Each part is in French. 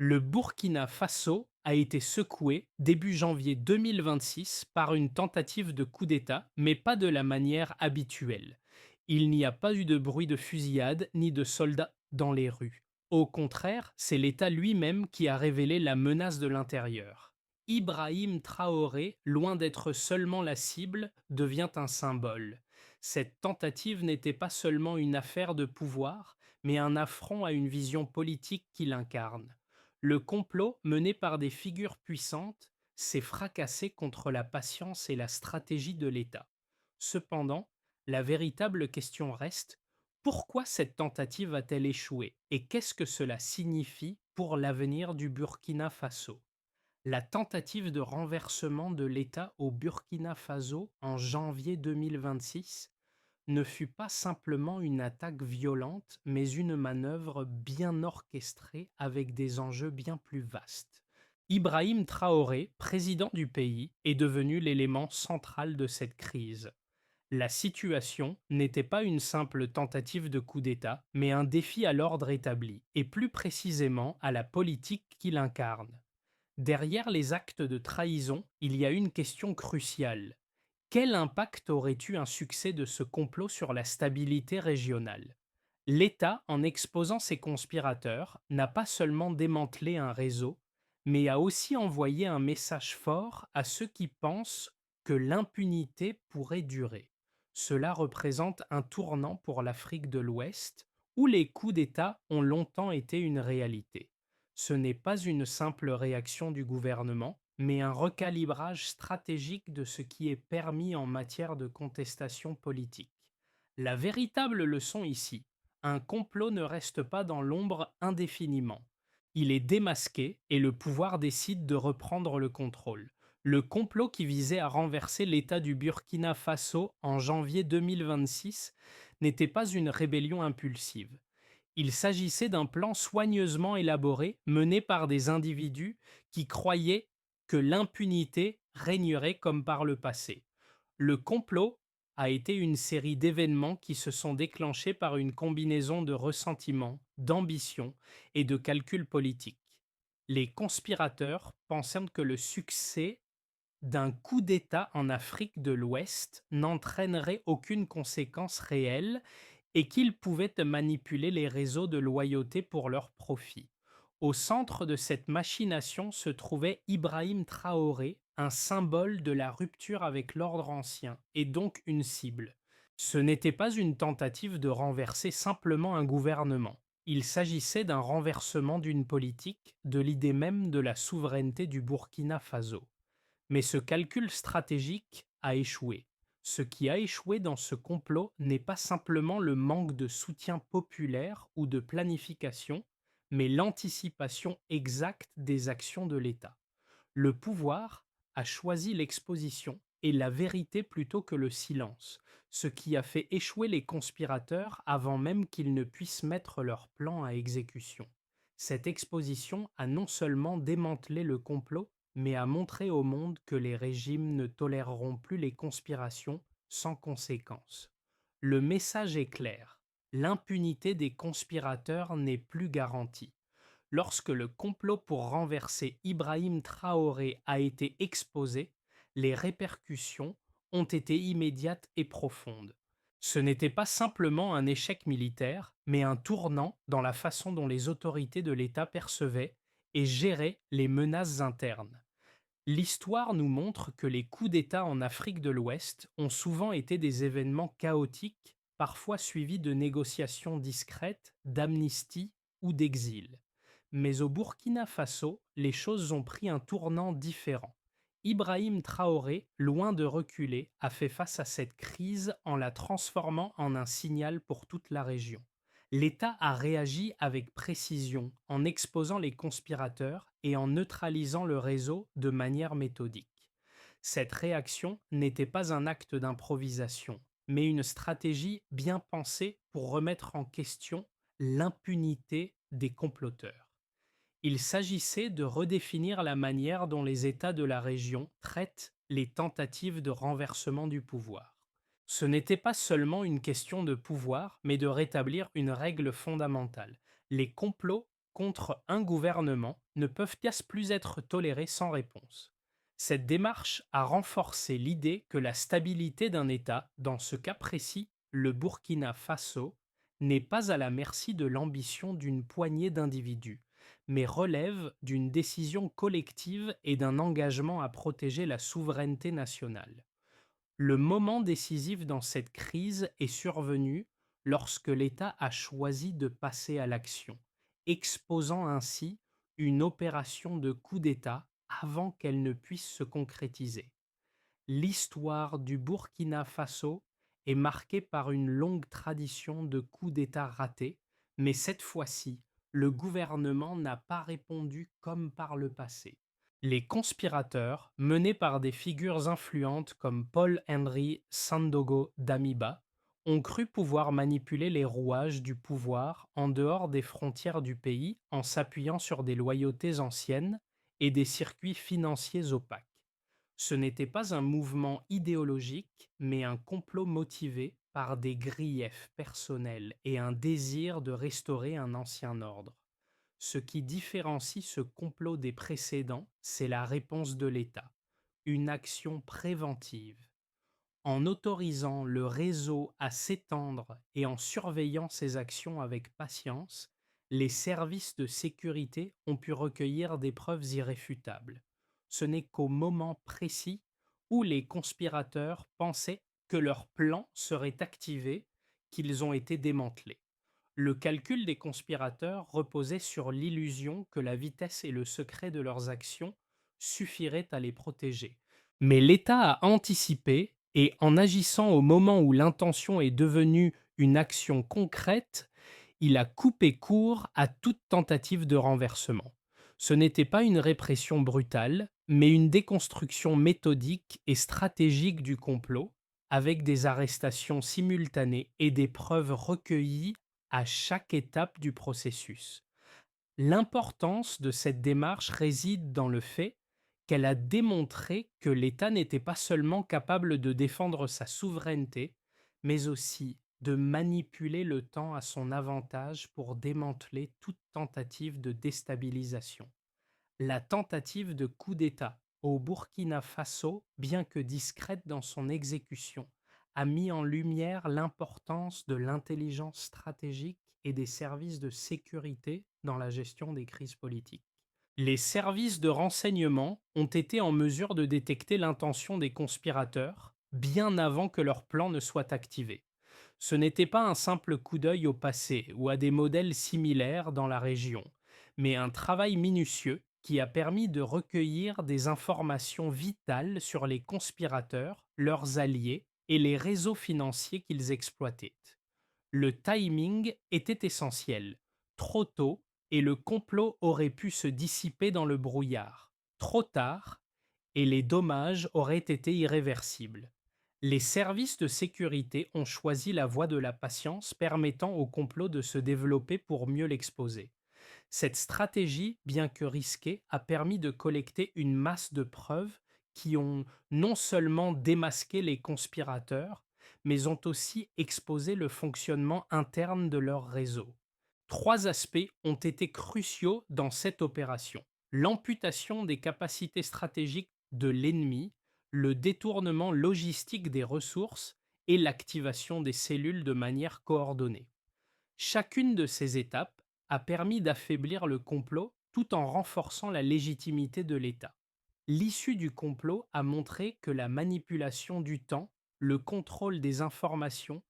Le Burkina Faso a été secoué début janvier 2026 par une tentative de coup d'État, mais pas de la manière habituelle. Il n'y a pas eu de bruit de fusillade ni de soldats dans les rues. Au contraire, c'est l'État lui-même qui a révélé la menace de l'intérieur. Ibrahim Traoré, loin d'être seulement la cible, devient un symbole. Cette tentative n'était pas seulement une affaire de pouvoir, mais un affront à une vision politique qu'il incarne. Le complot, mené par des figures puissantes, s'est fracassé contre la patience et la stratégie de l'État. Cependant, la véritable question reste: pourquoi cette tentative a-t-elle échoué et qu'est-ce que cela signifie pour l'avenir du Burkina Faso? La tentative de renversement de l'État au Burkina Faso en janvier 2026 ne fut pas simplement une attaque violente, mais une manœuvre bien orchestrée avec des enjeux bien plus vastes. Ibrahim Traoré, président du pays, est devenu l'élément central de cette crise. La situation n'était pas une simple tentative de coup d'État, mais un défi à l'ordre établi, et plus précisément à la politique qu'il incarne. Derrière les actes de trahison, il y a une question cruciale: quel impact aurait eu un succès de ce complot sur la stabilité régionale? L'État, en exposant ses conspirateurs, n'a pas seulement démantelé un réseau, mais a aussi envoyé un message fort à ceux qui pensent que l'impunité pourrait durer. Cela représente un tournant pour l'Afrique de l'Ouest, où les coups d'État ont longtemps été une réalité. Ce n'est pas une simple réaction du gouvernement, mais un recalibrage stratégique de ce qui est permis en matière de contestation politique. La véritable leçon ici: un complot ne reste pas dans l'ombre indéfiniment. Il est démasqué et le pouvoir décide de reprendre le contrôle. Le complot qui visait à renverser l'État du Burkina Faso en janvier 2026 n'était pas une rébellion impulsive. Il s'agissait d'un plan soigneusement élaboré, mené par des individus qui croyaient que l'impunité régnerait comme par le passé. Le complot a été une série d'événements qui se sont déclenchés par une combinaison de ressentiments, d'ambition et de calculs politiques. Les conspirateurs pensaient que le succès d'un coup d'État en Afrique de l'Ouest n'entraînerait aucune conséquence réelle et qu'ils pouvaient manipuler les réseaux de loyauté pour leur profit. Au centre de cette machination se trouvait Ibrahim Traoré, un symbole de la rupture avec l'ordre ancien, et donc une cible. Ce n'était pas une tentative de renverser simplement un gouvernement. Il s'agissait d'un renversement d'une politique, de l'idée même de la souveraineté du Burkina Faso. Mais ce calcul stratégique a échoué. Ce qui a échoué dans ce complot n'est pas simplement le manque de soutien populaire ou de planification, mais l'anticipation exacte des actions de l'État. Le pouvoir a choisi l'exposition et la vérité plutôt que le silence, ce qui a fait échouer les conspirateurs avant même qu'ils ne puissent mettre leur plan à exécution. Cette exposition a non seulement démantelé le complot, mais a montré au monde que les régimes ne toléreront plus les conspirations sans conséquence. Le message est clair: l'impunité des conspirateurs n'est plus garantie. Lorsque le complot pour renverser Ibrahim Traoré a été exposé, les répercussions ont été immédiates et profondes. Ce n'était pas simplement un échec militaire, mais un tournant dans la façon dont les autorités de l'État percevaient et géraient les menaces internes. L'histoire nous montre que les coups d'État en Afrique de l'Ouest ont souvent été des événements chaotiques, parfois suivis de négociations discrètes, d'amnistie ou d'exil. Mais au Burkina Faso, les choses ont pris un tournant différent. Ibrahim Traoré, loin de reculer, a fait face à cette crise en la transformant en un signal pour toute la région. L'État a réagi avec précision en exposant les conspirateurs et en neutralisant le réseau de manière méthodique. Cette réaction n'était pas un acte d'improvisation, mais une stratégie bien pensée pour remettre en question l'impunité des comploteurs. Il s'agissait de redéfinir la manière dont les États de la région traitent les tentatives de renversement du pouvoir. Ce n'était pas seulement une question de pouvoir, mais de rétablir une règle fondamentale: les complots contre un gouvernement ne peuvent plus être tolérées sans réponse. Cette démarche a renforcé l'idée que la stabilité d'un État, dans ce cas précis le Burkina Faso, n'est pas à la merci de l'ambition d'une poignée d'individus, mais relève d'une décision collective et d'un engagement à protéger la souveraineté nationale. Le moment décisif dans cette crise est survenu lorsque l'État a choisi de passer à l'action, exposant ainsi une opération de coup d'État avant qu'elle ne puisse se concrétiser. L'histoire du Burkina Faso est marquée par une longue tradition de coups d'État ratés, mais cette fois-ci, le gouvernement n'a pas répondu comme par le passé. Les conspirateurs, menés par des figures influentes comme Paul-Henri Sandogo Damiba, ont cru pouvoir manipuler les rouages du pouvoir en dehors des frontières du pays en s'appuyant sur des loyautés anciennes et des circuits financiers opaques. Ce n'était pas un mouvement idéologique, mais un complot motivé par des griefs personnels et un désir de restaurer un ancien ordre. Ce qui différencie ce complot des précédents, c'est la réponse de l'État, une action préventive. En autorisant le réseau à s'étendre et en surveillant ses actions avec patience, les services de sécurité ont pu recueillir des preuves irréfutables. Ce n'est qu'au moment précis où les conspirateurs pensaient que leur plan serait activé qu'ils ont été démantelés. Le calcul des conspirateurs reposait sur l'illusion que la vitesse et le secret de leurs actions suffiraient à les protéger. Mais l'État a anticipé et en agissant au moment où l'intention est devenue une action concrète, il a coupé court à toute tentative de renversement. Ce n'était pas une répression brutale, mais une déconstruction méthodique et stratégique du complot, avec des arrestations simultanées et des preuves recueillies à chaque étape du processus. L'importance de cette démarche réside dans le fait qu'elle a démontré que l'État n'était pas seulement capable de défendre sa souveraineté, mais aussi de manipuler le temps à son avantage pour démanteler toute tentative de déstabilisation. La tentative de coup d'État au Burkina Faso, bien que discrète dans son exécution, a mis en lumière l'importance de l'intelligence stratégique et des services de sécurité dans la gestion des crises politiques. Les services de renseignement ont été en mesure de détecter l'intention des conspirateurs bien avant que leur plan ne soit activé. Ce n'était pas un simple coup d'œil au passé ou à des modèles similaires dans la région, mais un travail minutieux qui a permis de recueillir des informations vitales sur les conspirateurs, leurs alliés et les réseaux financiers qu'ils exploitaient. Le timing était essentiel. Trop tôt, et le complot aurait pu se dissiper dans le brouillard. Trop tard, et les dommages auraient été irréversibles. Les services de sécurité ont choisi la voie de la patience permettant au complot de se développer pour mieux l'exposer. Cette stratégie, bien que risquée, a permis de collecter une masse de preuves qui ont non seulement démasqué les conspirateurs, mais ont aussi exposé le fonctionnement interne de leur réseau. Trois aspects ont été cruciaux dans cette opération: l'amputation des capacités stratégiques de l'ennemi, le détournement logistique des ressources et l'activation des cellules de manière coordonnée. Chacune de ces étapes a permis d'affaiblir le complot tout en renforçant la légitimité de l'État. L'issue du complot a montré que la manipulation du temps, le contrôle des informations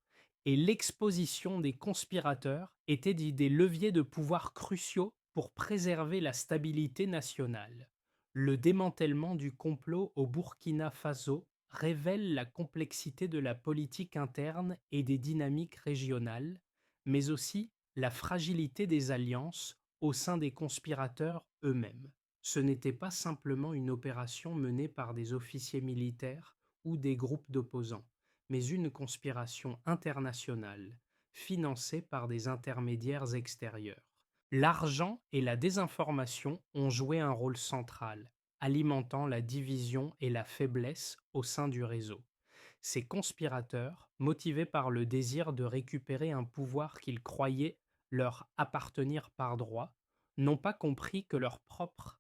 et l'exposition des conspirateurs étaient des leviers de pouvoir cruciaux pour préserver la stabilité nationale. Le démantèlement du complot au Burkina Faso révèle la complexité de la politique interne et des dynamiques régionales, mais aussi la fragilité des alliances au sein des conspirateurs eux-mêmes. Ce n'était pas simplement une opération menée par des officiers militaires ou des groupes d'opposants, mais une conspiration internationale, financée par des intermédiaires extérieurs. L'argent et la désinformation ont joué un rôle central, alimentant la division et la faiblesse au sein du réseau. Ces conspirateurs, motivés par le désir de récupérer un pouvoir qu'ils croyaient leur appartenir par droit, n'ont pas compris que leur propre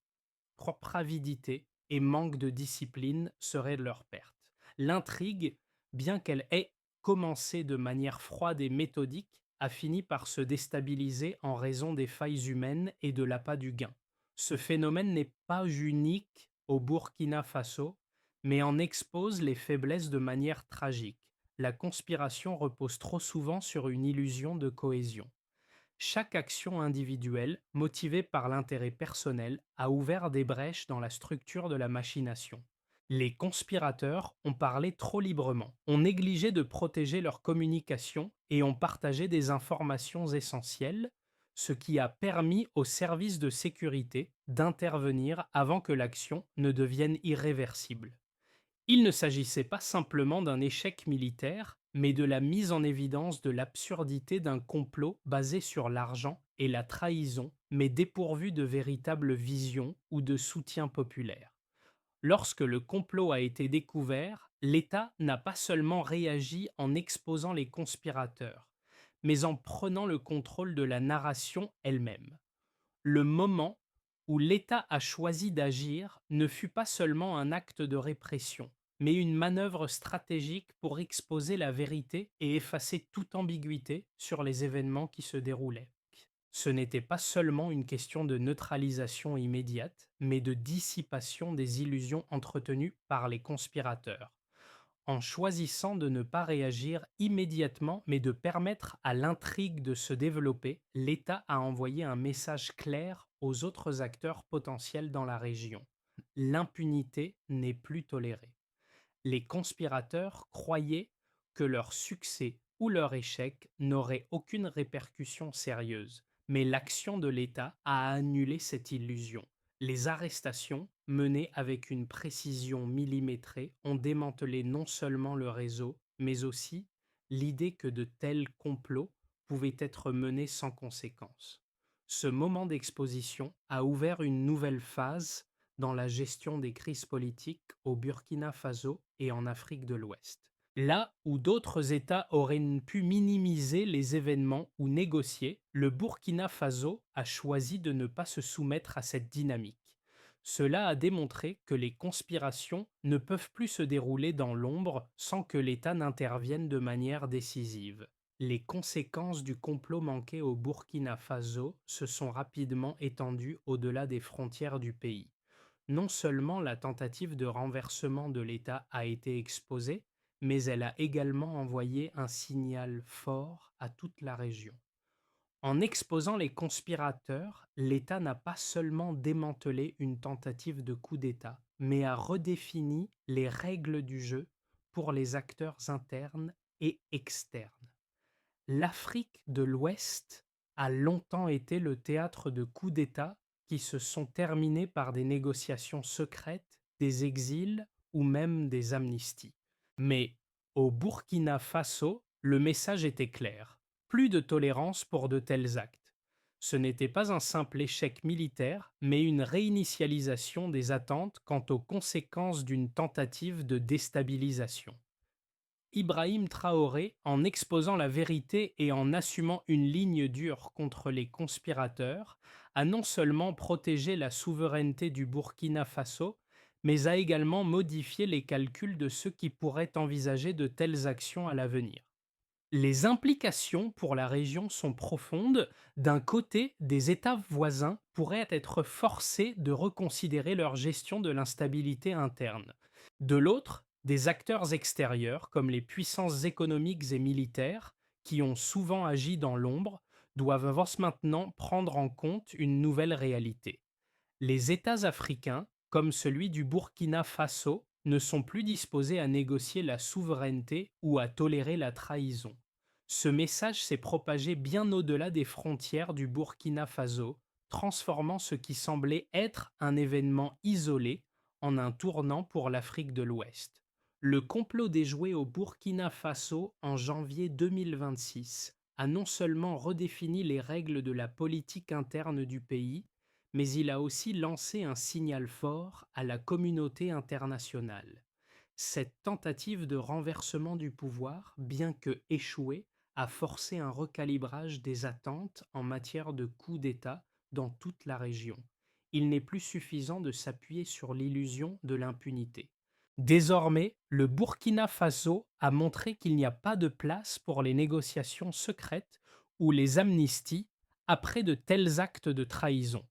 avidité et manque de discipline seraient de leur perte. L'intrigue, bien qu'elle ait commencé de manière froide et méthodique, a fini par se déstabiliser en raison des failles humaines et de l'appât du gain. Ce phénomène n'est pas unique au Burkina Faso, mais en expose les faiblesses de manière tragique. La conspiration repose trop souvent sur une illusion de cohésion. Chaque action individuelle, motivée par l'intérêt personnel, a ouvert des brèches dans la structure de la machination. Les conspirateurs ont parlé trop librement, ont négligé de protéger leur communication et ont partagé des informations essentielles, ce qui a permis aux services de sécurité d'intervenir avant que l'action ne devienne irréversible. Il ne s'agissait pas simplement d'un échec militaire, mais de la mise en évidence de l'absurdité d'un complot basé sur l'argent et la trahison, mais dépourvu de véritable vision ou de soutien populaire. Lorsque le complot a été découvert, l'État n'a pas seulement réagi en exposant les conspirateurs, mais en prenant le contrôle de la narration elle-même. Le moment où l'État a choisi d'agir ne fut pas seulement un acte de répression, mais une manœuvre stratégique pour exposer la vérité et effacer toute ambiguïté sur les événements qui se déroulaient. Ce n'était pas seulement une question de neutralisation immédiate, mais de dissipation des illusions entretenues par les conspirateurs. En choisissant de ne pas réagir immédiatement, mais de permettre à l'intrigue de se développer, l'État a envoyé un message clair aux autres acteurs potentiels dans la région. L'impunité n'est plus tolérée. Les conspirateurs croyaient que leur succès ou leur échec n'aurait aucune répercussion sérieuse, mais l'action de l'État a annulé cette illusion. Les arrestations, menées avec une précision millimétrée, ont démantelé non seulement le réseau, mais aussi l'idée que de tels complots pouvaient être menés sans conséquence. Ce moment d'exposition a ouvert une nouvelle phase dans la gestion des crises politiques au Burkina Faso et en Afrique de l'Ouest. Là où d'autres États auraient pu minimiser les événements ou négocier, le Burkina Faso a choisi de ne pas se soumettre à cette dynamique. Cela a démontré que les conspirations ne peuvent plus se dérouler dans l'ombre sans que l'État n'intervienne de manière décisive. Les conséquences du complot manqué au Burkina Faso se sont rapidement étendues au-delà des frontières du pays. Non seulement la tentative de renversement de l'État a été exposée, mais elle a également envoyé un signal fort à toute la région. En exposant les conspirateurs, l'État n'a pas seulement démantelé une tentative de coup d'État, mais a redéfini les règles du jeu pour les acteurs internes et externes. L'Afrique de l'Ouest a longtemps été le théâtre de coups d'État qui se sont terminés par des négociations secrètes, des exils ou même des amnisties. Mais au Burkina Faso, le message était clair: plus de tolérance pour de tels actes. Ce n'était pas un simple échec militaire, mais une réinitialisation des attentes quant aux conséquences d'une tentative de déstabilisation. Ibrahim Traoré, en exposant la vérité et en assumant une ligne dure contre les conspirateurs, a non seulement protégé la souveraineté du Burkina Faso, mais a également modifié les calculs de ceux qui pourraient envisager de telles actions à l'avenir. Les implications pour la région sont profondes. D'un côté, des États voisins pourraient être forcés de reconsidérer leur gestion de l'instabilité interne. De l'autre, des acteurs extérieurs, comme les puissances économiques et militaires, qui ont souvent agi dans l'ombre, doivent maintenant prendre en compte une nouvelle réalité. Les États africains, comme celui du Burkina Faso, ne sont plus disposés à négocier la souveraineté ou à tolérer la trahison. Ce message s'est propagé bien au-delà des frontières du Burkina Faso, transformant ce qui semblait être un événement isolé en un tournant pour l'Afrique de l'Ouest. Le complot déjoué au Burkina Faso en janvier 2026 a non seulement redéfini les règles de la politique interne du pays, mais il a aussi lancé un signal fort à la communauté internationale. Cette tentative de renversement du pouvoir, bien que échouée, a forcé un recalibrage des attentes en matière de coup d'État dans toute la région. Il n'est plus suffisant de s'appuyer sur l'illusion de l'impunité. Désormais, le Burkina Faso a montré qu'il n'y a pas de place pour les négociations secrètes ou les amnisties après de tels actes de trahison.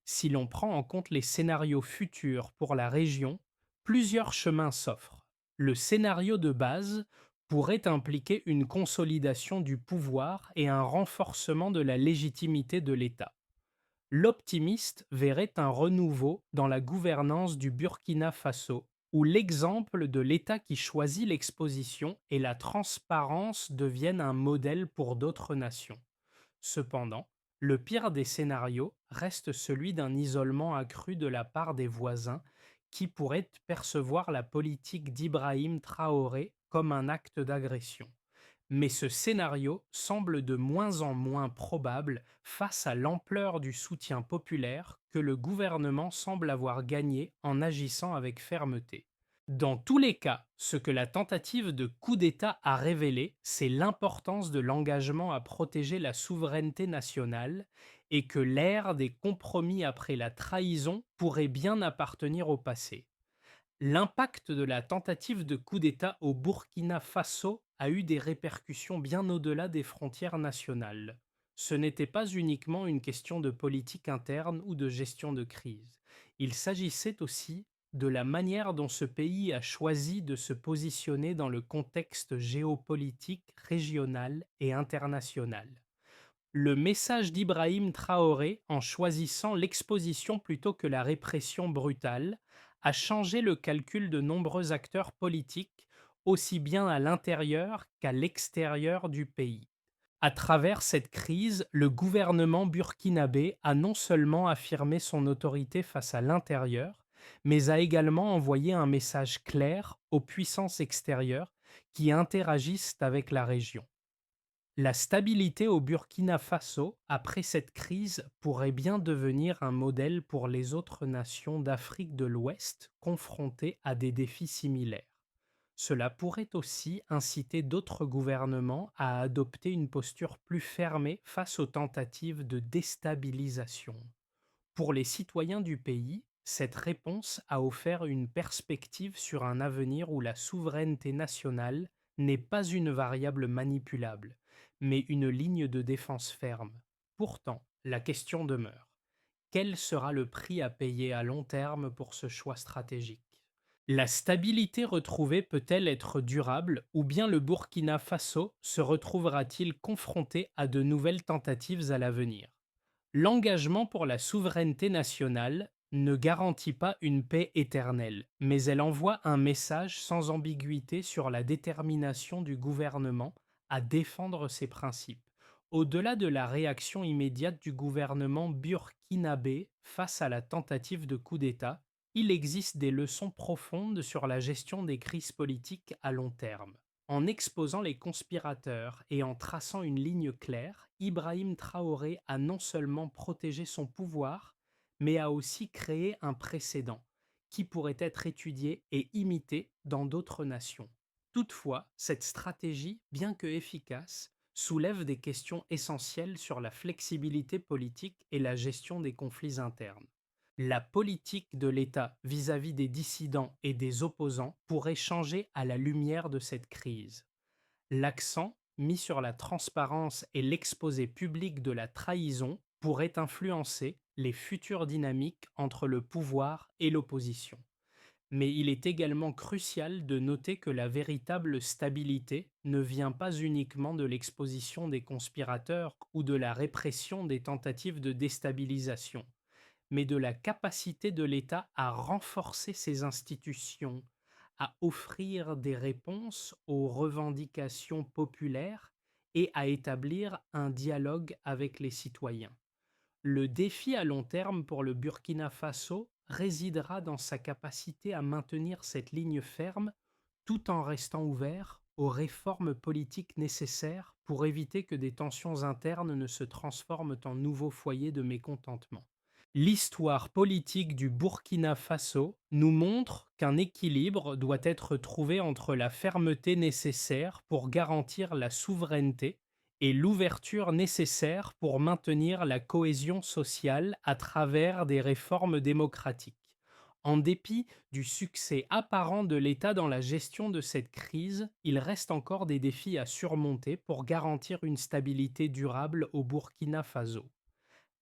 Si l'on prend en compte les scénarios futurs pour la région, plusieurs chemins s'offrent. Le scénario de base pourrait impliquer une consolidation du pouvoir et un renforcement de la légitimité de l'État. L'optimiste verrait un renouveau dans la gouvernance du Burkina Faso, où l'exemple de l'État qui choisit l'exposition et la transparence deviennent un modèle pour d'autres nations. Cependant, le pire des scénarios reste celui d'un isolement accru de la part des voisins qui pourraient percevoir la politique d'Ibrahim Traoré comme un acte d'agression. Mais ce scénario semble de moins en moins probable face à l'ampleur du soutien populaire que le gouvernement semble avoir gagné en agissant avec fermeté. Dans tous les cas, ce que la tentative de coup d'État a révélé, c'est l'importance de l'engagement à protéger la souveraineté nationale et que l'ère des compromis après la trahison pourrait bien appartenir au passé. L'impact de la tentative de coup d'État au Burkina Faso a eu des répercussions bien au-delà des frontières nationales. Ce n'était pas uniquement une question de politique interne ou de gestion de crise. Il s'agissait aussi de la manière dont ce pays a choisi de se positionner dans le contexte géopolitique régional et international. Le message d'Ibrahim Traoré, en choisissant l'exposition plutôt que la répression brutale, a changé le calcul de nombreux acteurs politiques, aussi bien à l'intérieur qu'à l'extérieur du pays. À travers cette crise, le gouvernement burkinabé a non seulement affirmé son autorité face à l'intérieur, mais a également envoyé un message clair aux puissances extérieures qui interagissent avec la région. La stabilité au Burkina Faso, après cette crise, pourrait bien devenir un modèle pour les autres nations d'Afrique de l'Ouest confrontées à des défis similaires. Cela pourrait aussi inciter d'autres gouvernements à adopter une posture plus fermée face aux tentatives de déstabilisation. Pour les citoyens du pays, cette réponse a offert une perspective sur un avenir où la souveraineté nationale n'est pas une variable manipulable, mais une ligne de défense ferme. Pourtant, la question demeure. Quel sera le prix à payer à long terme pour ce choix stratégique? La stabilité retrouvée peut-elle être durable ou bien le Burkina Faso se retrouvera-t-il confronté à de nouvelles tentatives à l'avenir? L'engagement pour la souveraineté nationale ne garantit pas une paix éternelle, mais elle envoie un message sans ambiguïté sur la détermination du gouvernement à défendre ses principes. Au-delà de la réaction immédiate du gouvernement burkinabé face à la tentative de coup d'État, il existe des leçons profondes sur la gestion des crises politiques à long terme. En exposant les conspirateurs et en traçant une ligne claire, Ibrahim Traoré a non seulement protégé son pouvoir, mais a aussi créé un précédent qui pourrait être étudié et imité dans d'autres nations. Toutefois, cette stratégie, bien que efficace, soulève des questions essentielles sur la flexibilité politique et la gestion des conflits internes. La politique de l'État vis-à-vis des dissidents et des opposants pourrait changer à la lumière de cette crise. L'accent mis sur la transparence et l'exposé public de la trahison pourrait influencer les futures dynamiques entre le pouvoir et l'opposition. Mais il est également crucial de noter que la véritable stabilité ne vient pas uniquement de l'exposition des conspirateurs ou de la répression des tentatives de déstabilisation, mais de la capacité de l'État à renforcer ses institutions, à offrir des réponses aux revendications populaires et à établir un dialogue avec les citoyens. Le défi à long terme pour le Burkina Faso résidera dans sa capacité à maintenir cette ligne ferme tout en restant ouvert aux réformes politiques nécessaires pour éviter que des tensions internes ne se transforment en nouveaux foyers de mécontentement. L'histoire politique du Burkina Faso nous montre qu'un équilibre doit être trouvé entre la fermeté nécessaire pour garantir la souveraineté et l'ouverture nécessaire pour maintenir la cohésion sociale à travers des réformes démocratiques. En dépit du succès apparent de l'État dans la gestion de cette crise, il reste encore des défis à surmonter pour garantir une stabilité durable au Burkina Faso.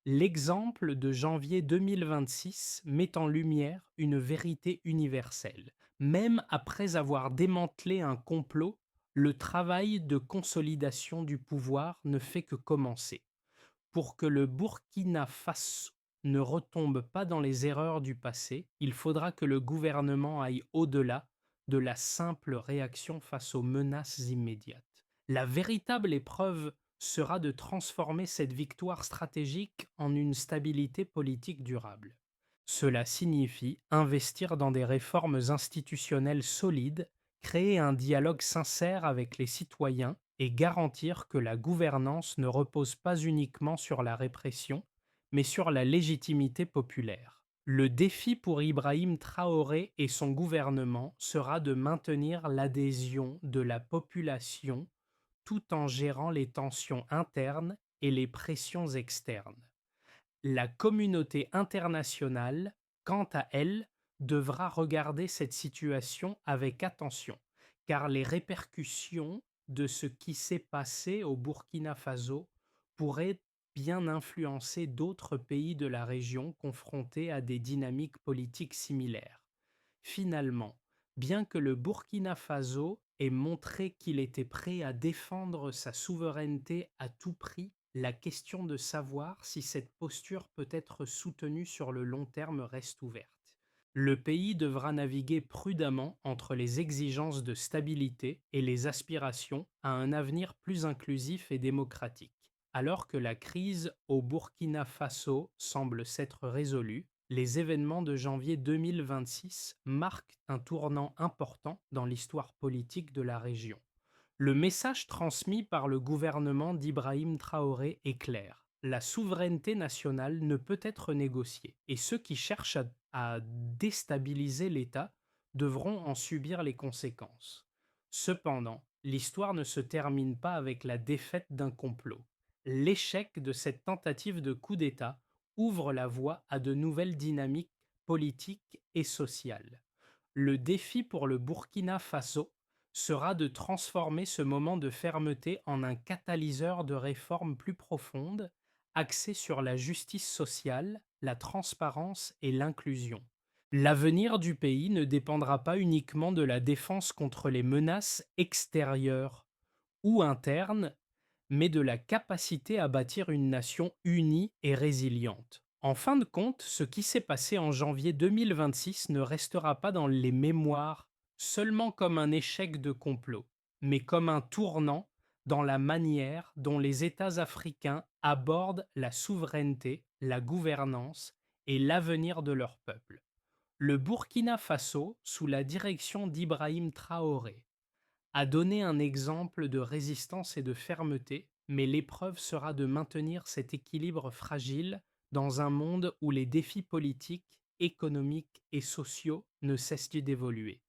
L'exemple de janvier 2026 met en lumière une vérité universelle. Même après avoir démantelé un complot, le travail de consolidation du pouvoir ne fait que commencer. Pour que le Burkina Faso ne retombe pas dans les erreurs du passé, il faudra que le gouvernement aille au-delà de la simple réaction face aux menaces immédiates. La véritable épreuve sera de transformer cette victoire stratégique en une stabilité politique durable. Cela signifie investir dans des réformes institutionnelles solides, créer un dialogue sincère avec les citoyens et garantir que la gouvernance ne repose pas uniquement sur la répression, mais sur la légitimité populaire. Le défi pour Ibrahim Traoré et son gouvernement sera de maintenir l'adhésion de la population tout en gérant les tensions internes et les pressions externes. La communauté internationale, quant à elle, devra regarder cette situation avec attention, car les répercussions de ce qui s'est passé au Burkina Faso pourraient bien influencer d'autres pays de la région confrontés à des dynamiques politiques similaires. Finalement, bien que le Burkina Faso ait montré qu'il était prêt à défendre sa souveraineté à tout prix, la question de savoir si cette posture peut être soutenue sur le long terme reste ouverte. Le pays devra naviguer prudemment entre les exigences de stabilité et les aspirations à un avenir plus inclusif et démocratique. Alors que la crise au Burkina Faso semble s'être résolue, les événements de janvier 2026 marquent un tournant important dans l'histoire politique de la région. Le message transmis par le gouvernement d'Ibrahim Traoré est clair. La souveraineté nationale ne peut être négociée et ceux qui cherchent à déstabiliser l'État devront en subir les conséquences. Cependant, l'histoire ne se termine pas avec la défaite d'un complot. L'échec de cette tentative de coup d'État ouvre la voie à de nouvelles dynamiques politiques et sociales. Le défi pour le Burkina Faso sera de transformer ce moment de fermeté en un catalyseur de réformes plus profondes, axé sur la justice sociale, la transparence et l'inclusion. L'avenir du pays ne dépendra pas uniquement de la défense contre les menaces extérieures ou internes, mais de la capacité à bâtir une nation unie et résiliente. En fin de compte, ce qui s'est passé en janvier 2026 ne restera pas dans les mémoires seulement comme un échec de complot, mais comme un tournant dans la manière dont les États africains abordent la souveraineté, la gouvernance et l'avenir de leur peuple. Le Burkina Faso, sous la direction d'Ibrahim Traoré, a donné un exemple de résistance et de fermeté, mais l'épreuve sera de maintenir cet équilibre fragile dans un monde où les défis politiques, économiques et sociaux ne cessent d'évoluer.